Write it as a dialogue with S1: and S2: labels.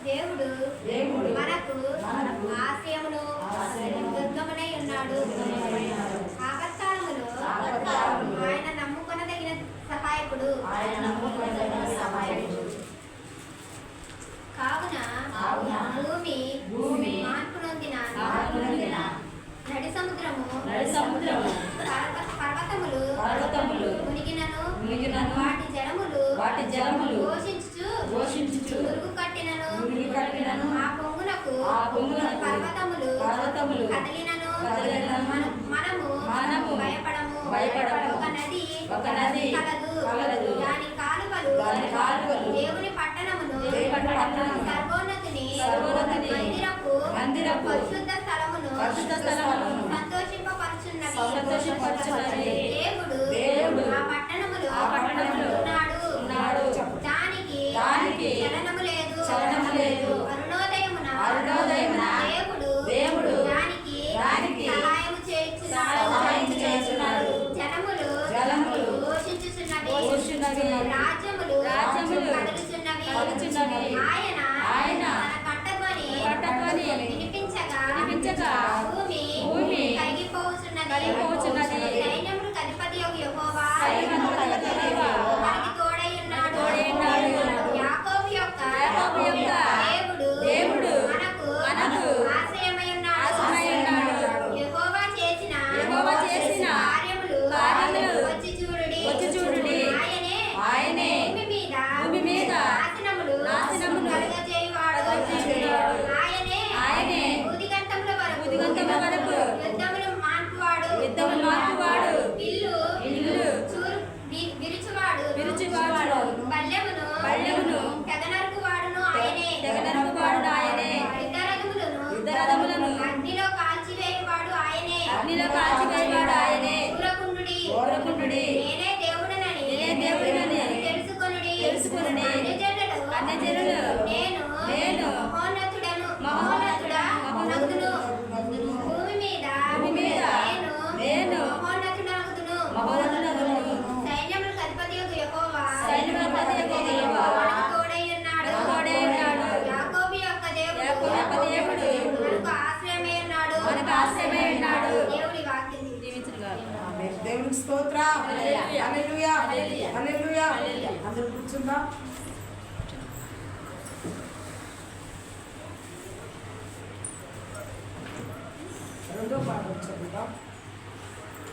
S1: దేవుడు మనకు ఆశ్రయమును దుర్గమునై ఉన్నాడు. ఆపత్కాలములో ఆయన నమ్ముకొనదగిన సహాయకుడు. కావున భూమి మార్పు నొందిన నడి సముద్రము పర్వతములు మునిగినను వాటి జలములు ఘోషించుచు మురుగు కట్టినను ఆ పొంగునకు పర్వతములు కదిలినను మనము భయపడము. ఒక నది కలదు, దాని కాలువలు దేవుని పట్టణమును సర్వోన్నతుని మందిరపు పరిశుద్ధ స్థలమును సంతోషింపపరచున్నవి. దేవుడు ఆ పట్టణములో ఉన్నాడు. దానికి చలనము లేదు. అరుణోదయమున దేవుడు దానికి సహాయము చేయుచున్నాడు. జలములు ఘోషించుచున్నవి, రాజ్యములు కదులుచున్నవి. ఆయన తన కంఠధ్వని వినిపించగా భూమి కరిగిపోవుచున్నది. సైన్యములకు అధిపతియగు యెహోవా మనకి తోడై ఉన్నాడు. యాకోబు యొక్క దేవుడు మనకు ఆశ్రయమై ఉన్నాడు. యెహోవా చేసిన కార్యములు వచ్చి చూడుడి. ఆయనే భూమి మీద నాశనములు కలుగజేయువాడు. ఆయనే భూదిగంతముల వరకు యుద్ధములు మాన్పువాడు. ఇల్లు విరుచువాడు. బల్లెమును తెగనరుకువాడును ఆయనే. యుద్ధరథములను అగ్నిలో కాల్చివేయువాడు ఆయనే. ఊరకుండుడి. నేనే దేవుడనని తెలుసుకొనుడి. అన్యజనులు నేను మహోన్నతుడనగుదును. భూమి మీద నేను మహోన్నతుడనగుదును. సైన్యములకు అధిపతియగు యెహోవా మనకు తోడై ఉన్నాడు. యాకోబు యొక్క దేవుడు మనకు ఆశ్రయమై ఉన్నాడు. దేవుడి వాక్యం
S2: దేవునికి స్తోత్రం. హల్లెలూయా. అందరూ కూర్చుందాం. రెండో పాట చదువుతాం.